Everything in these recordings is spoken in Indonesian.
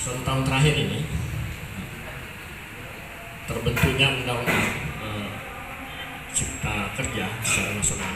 1 tahun terakhir ini terbentuknya undang-undang cipta kerja secara nasional.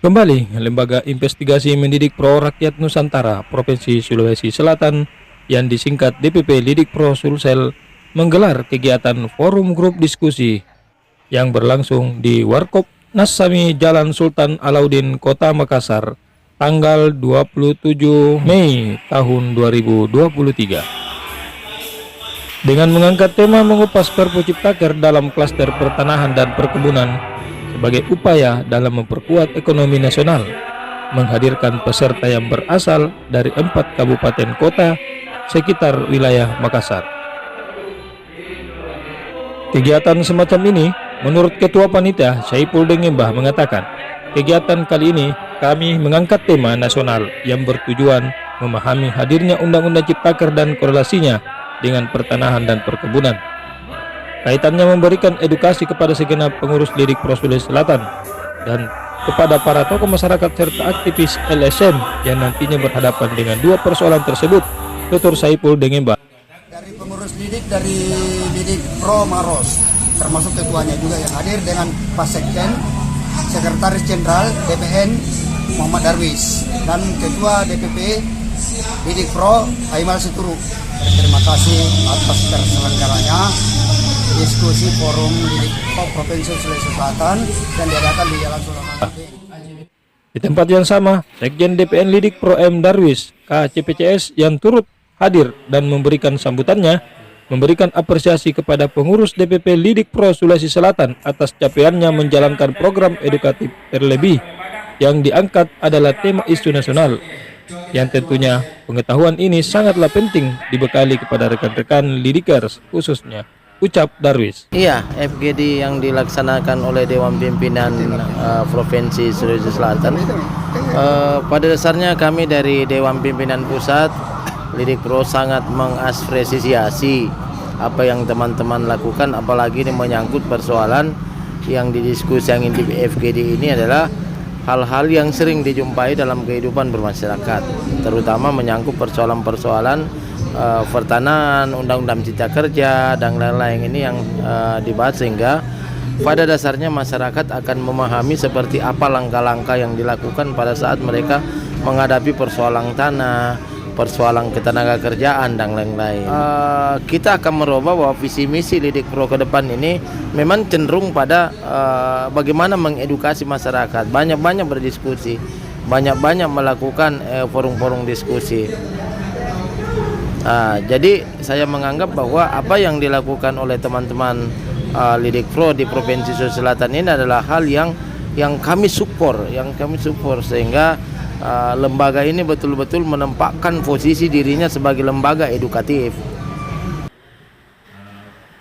Kembali, Lembaga Investigasi Mendidik Pro Rakyat Nusantara Provinsi Sulawesi Selatan yang disingkat DPP Lidik Pro Sulsel menggelar kegiatan forum grup diskusi yang berlangsung di Warkop Nassami Jalan Sultan Alauddin Kota Makassar tanggal 27 Mei tahun 2023. Dengan mengangkat tema mengupas Perpu Ciptaker dalam klaster pertanahan dan perkebunan sebagai upaya dalam memperkuat ekonomi nasional, menghadirkan peserta yang berasal dari 4 kabupaten kota sekitar wilayah Makassar. Kegiatan semacam ini, menurut Ketua Panitia Saipul Dengembah mengatakan, kegiatan kali ini kami mengangkat tema nasional yang bertujuan memahami hadirnya Undang-Undang Ciptaker dan korelasinya dengan pertanahan dan perkebunan. Kaitannya memberikan edukasi kepada segenap pengurus Lidik Pro Sulawesi Selatan dan kepada para tokoh masyarakat serta aktivis LSM yang nantinya berhadapan dengan 2 persoalan tersebut. Dr. Saipul Dengembah. Dari pengurus Lidik dari Lidik Pro Maros, termasuk ketuanya juga yang hadir dengan Pak Sekjen, Sekretaris Jenderal DPN Muhammad Darwis, dan Ketua DPP Lidik Pro Aimal Situru. Terima kasih atas terselenggaranya diskusi forum Lidik Pro Provinsi Sulawesi Selatan yang diadakan di Jalan Sultan. Di tempat yang sama, Sekjen DPN Lidik Pro M Darwis KCPCS yang turut hadir dan memberikan sambutannya, memberikan apresiasi kepada pengurus DPP Lidik Pro Sulawesi Selatan atas capaiannya menjalankan program edukatif terlebih yang diangkat adalah tema isu nasional, yang tentunya pengetahuan ini sangatlah penting dibekali kepada rekan-rekan Lidikers khususnya. Ucap Darwis. Iya, FGD yang dilaksanakan oleh Dewan Pimpinan Provinsi Sulawesi Selatan. Pada dasarnya kami dari Dewan Pimpinan Pusat Lidik Pro sangat mengapresiasi apa yang teman-teman lakukan, apalagi ini menyangkut persoalan yang didiskusikan di FGD ini adalah hal-hal yang sering dijumpai dalam kehidupan bermasyarakat, terutama menyangkut persoalan-persoalan pertanahan, undang-undang cipta kerja dan lain-lain ini yang dibahas, sehingga pada dasarnya masyarakat akan memahami seperti apa langkah-langkah yang dilakukan pada saat mereka menghadapi persoalan tanah, persoalan ketenaga kerjaan dan lain-lain. Kita akan merubah bahwa visi misi Lidik Pro ke depan ini memang cenderung pada bagaimana mengedukasi masyarakat, banyak-banyak berdiskusi, banyak-banyak melakukan forum-forum diskusi. Jadi saya menganggap bahwa apa yang dilakukan oleh teman-teman Lidik Pro di Provinsi Sulawesi Selatan ini adalah hal yang kami support, sehingga lembaga ini betul-betul menempatkan posisi dirinya sebagai lembaga edukatif.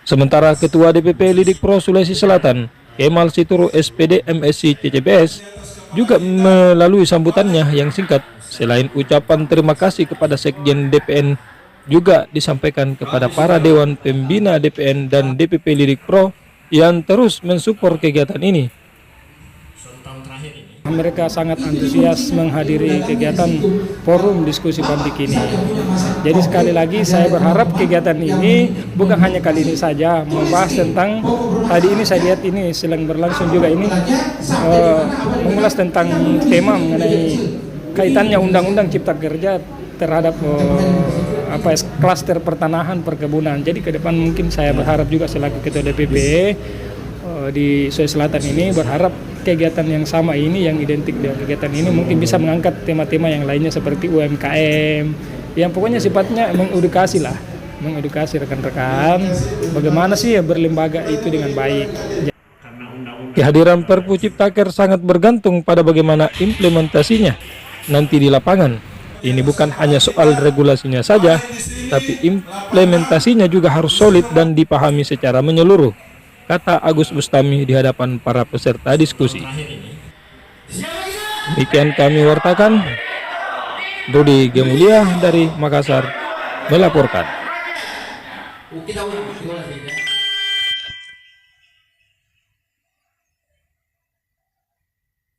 Sementara Ketua DPP Lidik Pro Sulawesi Selatan, Kemal Situru SPD MSc CCBS, juga melalui sambutannya yang singkat, selain ucapan terima kasih kepada Sekjen DPN, juga disampaikan kepada para Dewan Pembina DPN dan DPP Lidik Pro yang terus mensupport kegiatan ini. Mereka sangat antusias menghadiri kegiatan forum diskusi publik ini. Jadi sekali lagi saya berharap kegiatan ini bukan hanya kali ini saja membahas tentang, tadi ini saya lihat ini sedang berlangsung juga ini mengulas tentang tema mengenai kaitannya Undang-Undang Cipta Kerja terhadap klaster pertanahan perkebunan. Jadi ke depan mungkin saya berharap juga selaku Ketua DPP di Sulawesi Selatan ini berharap kegiatan yang sama ini, yang identik dengan kegiatan ini, mungkin bisa mengangkat tema-tema yang lainnya seperti UMKM, yang pokoknya sifatnya mengedukasi rekan-rekan bagaimana sih berlembaga itu dengan baik. Kehadiran Perpu Ciptaker sangat bergantung pada bagaimana implementasinya nanti di lapangan. Ini bukan hanya soal regulasinya saja, tapi implementasinya juga harus solid dan dipahami secara menyeluruh, kata Agus Bustami di hadapan para peserta diskusi. Demikian kami wartakan. Rudi Gemulia dari Makassar melaporkan. Kita ulang lagi ya.